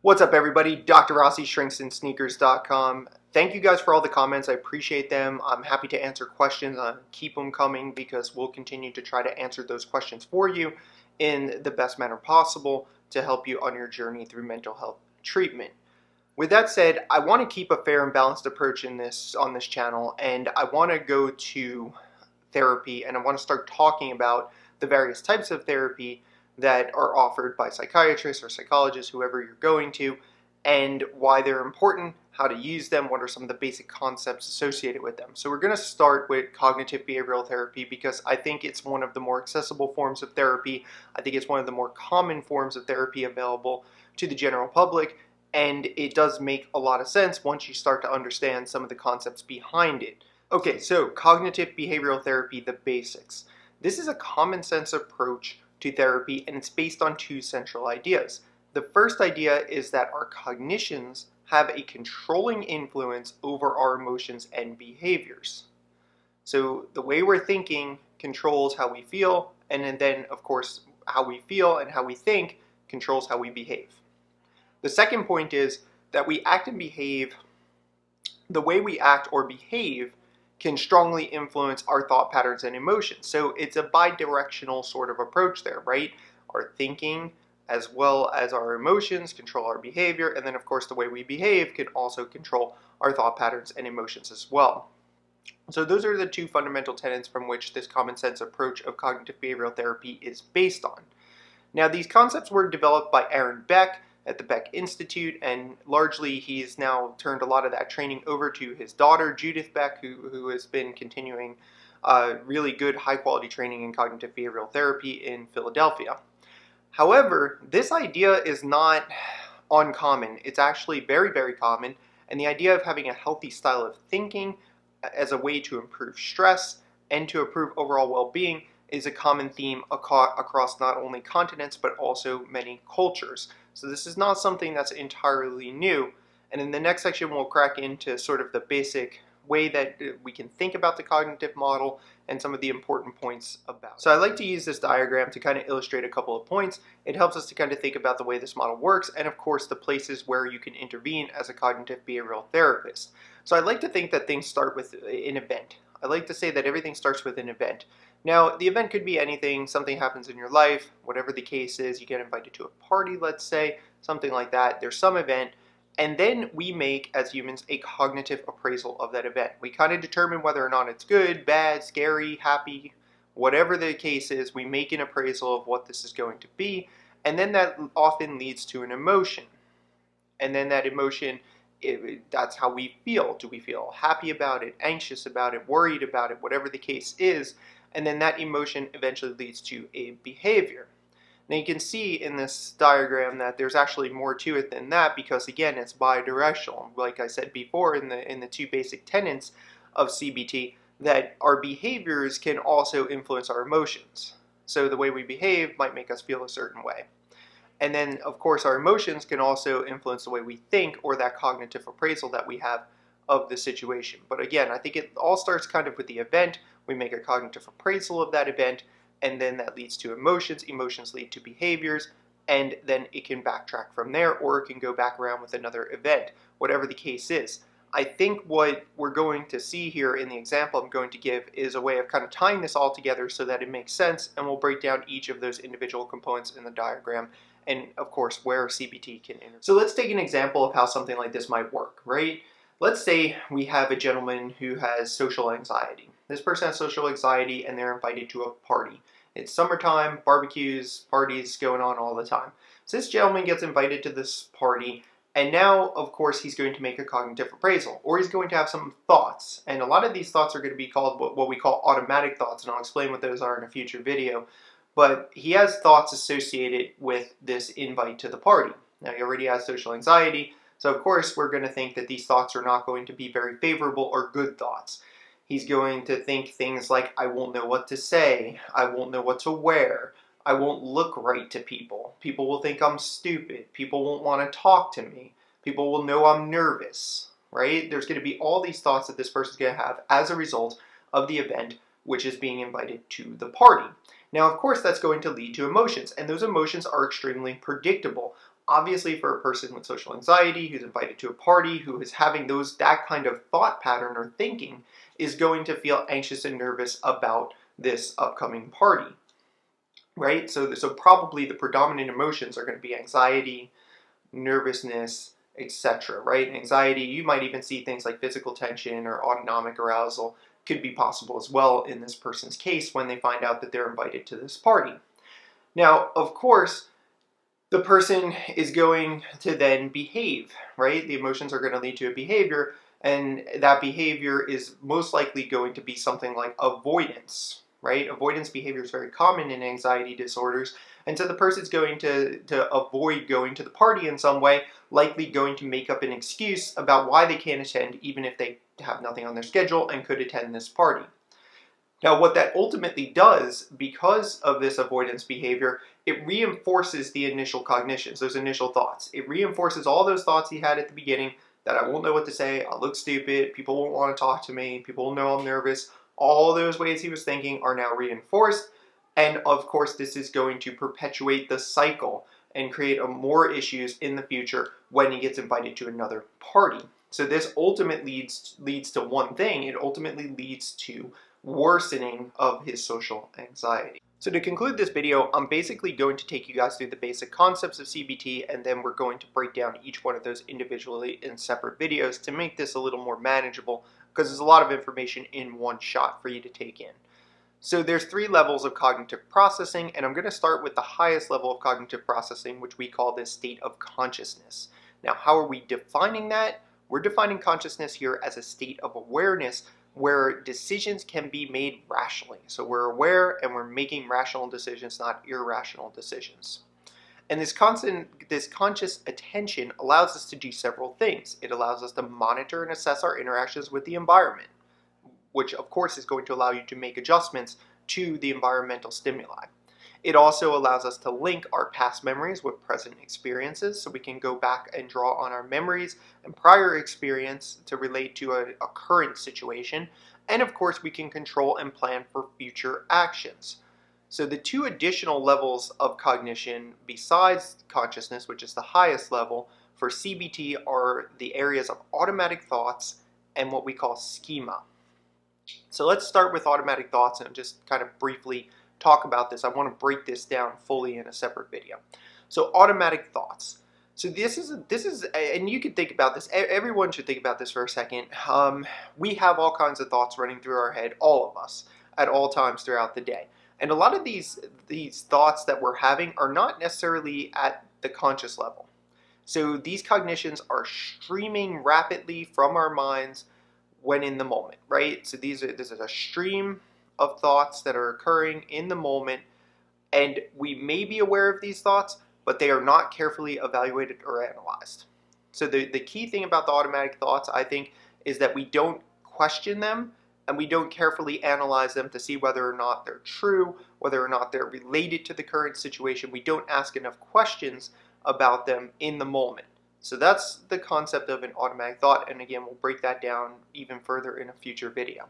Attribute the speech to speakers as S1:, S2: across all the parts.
S1: What's up, everybody? Dr. Rossi, shrinksandSneakers.com. Thank you guys for all the comments. I appreciate them. I'm happy to answer questions. Keep them coming because we'll continue to try to answer those questions for you in the best manner possible to help you on your journey through mental health treatment. With that said, I want to keep a fair and balanced approach on this channel, and I want to go to therapy, and I want to start talking about the various types of therapy that are offered by psychiatrists or psychologists, whoever you're going to, and why they're important, how to use them, what are some of the basic concepts associated with them. So we're going to start with cognitive behavioral therapy because I think it's one of the more accessible forms of therapy. I think it's one of the more common forms of therapy available to the general public, and it does make a lot of sense once you start to understand some of the concepts behind it. Okay, so cognitive behavioral therapy, the basics. This is a common sense approach to therapy, and it's based on two central ideas. The first idea is that our cognitions have a controlling influence over our emotions and behaviors. So the way we're thinking controls how we feel, and then of course how we feel and how we think controls how we behave. The second point is that we act and behave, the way we act or behave can strongly influence our thought patterns and emotions. So it's a bi-directional sort of approach there, right? Our thinking as well as our emotions control our behavior, and then of course the way we behave can also control our thought patterns and emotions as well. So those are the two fundamental tenets from which this common sense approach of cognitive behavioral therapy is based on. Now, these concepts were developed by Aaron Beck at the Beck Institute, and largely he's now turned a lot of that training over to his daughter, Judith Beck, who has been continuing really good, high-quality training in cognitive behavioral therapy in Philadelphia. However, this idea is not uncommon. It's actually very, very common, and the idea of having a healthy style of thinking as a way to improve stress and to improve overall well-being is a common theme across not only continents but also many cultures. So this is not something that's entirely new. And in the next section we'll crack into sort of the basic way that we can think about the cognitive model and some of the important points about it. So I like to use this diagram to kind of illustrate a couple of points. It helps us to kind of think about the way this model works and of course the places where you can intervene as a cognitive behavioral therapist. So I like to think that things start with an event. I like to say that everything starts with an event. Now, the event could be anything, something happens in your life, whatever the case is, you get invited to a party, let's say, something like that, there's some event, and then we make, as humans, a cognitive appraisal of that event. We kind of determine whether or not it's good, bad, scary, happy, whatever the case is, we make an appraisal of what this is going to be, and then that often leads to an emotion. And then that emotion, that's how we feel. Do we feel happy about it, anxious about it, worried about it, whatever the case is, and then that emotion eventually leads to a behavior. Now you can see in this diagram that there's actually more to it than that because again it's bidirectional. Like I said before in the two basic tenets of CBT, that our behaviors can also influence our emotions. So the way we behave might make us feel a certain way. And then of course our emotions can also influence the way we think or that cognitive appraisal that we have of the situation. But again, I think it all starts kind of with the event. We make a cognitive appraisal of that event, and then that leads to emotions. Emotions lead to behaviors, and then it can backtrack from there, or it can go back around with another event, whatever the case is. I think what we're going to see here in the example I'm going to give is a way of kind of tying this all together so that it makes sense, and we'll break down each of those individual components in the diagram, and of course where CBT can enter. So let's take an example of how something like this might work, right? Let's say we have a gentleman who has social anxiety. This person has social anxiety and they're invited to a party. It's summertime, barbecues, parties going on all the time. So this gentleman gets invited to this party, and now, of course, he's going to make a cognitive appraisal, or he's going to have some thoughts. And a lot of these thoughts are going to be called what we call automatic thoughts, and I'll explain what those are in a future video. But he has thoughts associated with this invite to the party. Now, he already has social anxiety, so of course we're going to think that these thoughts are not going to be very favorable or good thoughts. He's going to think things like, I won't know what to say, I won't know what to wear, I won't look right to people, people will think I'm stupid, people won't want to talk to me, people will know I'm nervous, right? There's going to be all these thoughts that this person's going to have as a result of the event, which is being invited to the party. Now, of course, that's going to lead to emotions, and those emotions are extremely predictable. Obviously, for a person with social anxiety who's invited to a party, who is having that kind of thought pattern or thinking, is going to feel anxious and nervous about this upcoming party, right? So probably the predominant emotions are going to be anxiety, nervousness, etc., right? Anxiety, you might even see things like physical tension or autonomic arousal could be possible as well in this person's case when they find out that they're invited to this party. Now, of course, the person is going to then behave, right? The emotions are going to lead to a behavior, and that behavior is most likely going to be something like avoidance, right? Avoidance behavior is very common in anxiety disorders, and so the person's going to avoid going to the party in some way, likely going to make up an excuse about why they can't attend, even if they have nothing on their schedule and could attend this party. Now, what that ultimately does, because of this avoidance behavior, it reinforces the initial cognitions, those initial thoughts. It reinforces all those thoughts he had at the beginning, that I won't know what to say, I'll look stupid, people won't want to talk to me, people will know I'm nervous. All those ways he was thinking are now reinforced, and of course this is going to perpetuate the cycle and create more issues in the future when he gets invited to another party. So this ultimately leads to one thing. It ultimately leads to worsening of his social anxiety. So to conclude this video, I'm basically going to take you guys through the basic concepts of CBT, and then we're going to break down each one of those individually in separate videos to make this a little more manageable, because there's a lot of information in one shot for you to take in. So there's 3 levels of cognitive processing, and I'm going to start with the highest level of cognitive processing, which we call this state of consciousness. Now, how are we defining that? We're defining consciousness here as a state of awareness where decisions can be made rationally. So we're aware and we're making rational decisions, not irrational decisions. And this conscious attention allows us to do several things. It allows us to monitor and assess our interactions with the environment, which of course is going to allow you to make adjustments to the environmental stimuli. It also allows us to link our past memories with present experiences, so we can go back and draw on our memories and prior experience to relate to a current situation. And of course, we can control and plan for future actions. So the 2 additional levels of cognition besides consciousness, which is the highest level for CBT, are the areas of automatic thoughts and what we call schema. So let's start with automatic thoughts and just kind of briefly talk about this. I want to break this down fully in a separate video. So automatic thoughts. So this is, and you can think about this. Everyone should think about this for a second. We have all kinds of thoughts running through our head, all of us, at all times throughout the day. And a lot of these thoughts that we're having are not necessarily at the conscious level. So these cognitions are streaming rapidly from our minds when in the moment, right? So this is a stream of thoughts that are occurring in the moment, and we may be aware of these thoughts, but they are not carefully evaluated or analyzed. So the key thing about the automatic thoughts, I think, is that we don't question them and we don't carefully analyze them to see whether or not they're true, whether or not they're related to the current situation. We don't ask enough questions about them in the moment. So that's the concept of an automatic thought, and again, we'll break that down even further in a future video.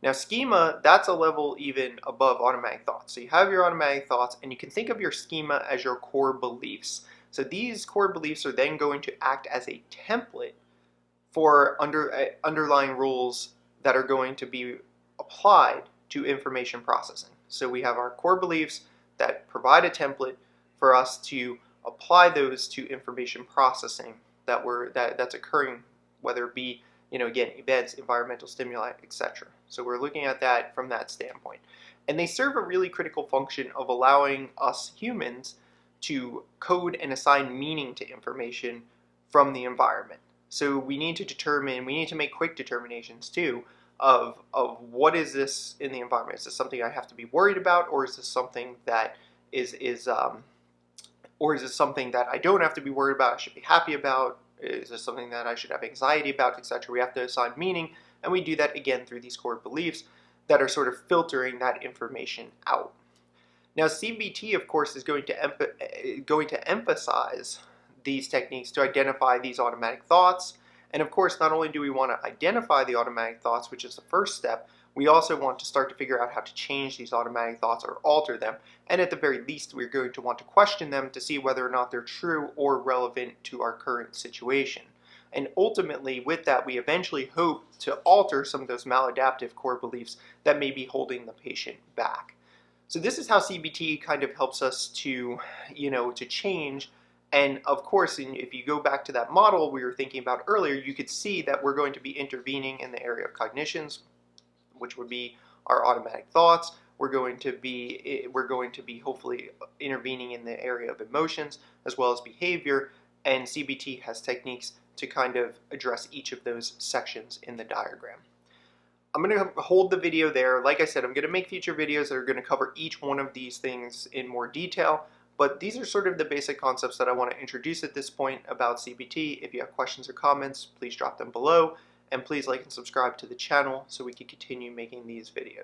S1: Now, schema, that's a level even above automatic thoughts. So you have your automatic thoughts, and you can think of your schema as your core beliefs. So these core beliefs are then going to act as a template for underlying rules that are going to be applied to information processing. So we have our core beliefs that provide a template for us to apply those to information processing that's occurring, whether it be, again, events, environmental stimuli, etc. So we're looking at that from that standpoint. And they serve a really critical function of allowing us humans to code and assign meaning to information from the environment. So we need to make quick determinations too of what is this in the environment. Is this something I have to be worried about, or is this something that or is this something that I don't have to be worried about, I should be happy about? Is this something that I should have anxiety about, etc.? We have to assign meaning, and we do that again through these core beliefs that are sort of filtering that information out. Now, CBT, of course, is going to emphasize these techniques to identify these automatic thoughts. And of course, not only do we want to identify the automatic thoughts, which is the first step, we also want to start to figure out how to change these automatic thoughts or alter them. And at the very least, we're going to want to question them to see whether or not they're true or relevant to our current situation. And ultimately, with that, we eventually hope to alter some of those maladaptive core beliefs that may be holding the patient back. So this is how CBT kind of helps us to, to change. And of course, if you go back to that model we were thinking about earlier, you could see that we're going to be intervening in the area of cognitions, which would be our automatic thoughts. We're going to be hopefully intervening in the area of emotions as well as behavior. And CBT has techniques to kind of address each of those sections in the diagram. I'm going to hold the video there. Like I said, I'm going to make future videos that are going to cover each one of these things in more detail, but these are sort of the basic concepts that I want to introduce at this point about CBT. If you have questions or comments, please drop them below, and please like and subscribe to the channel so we can continue making these videos.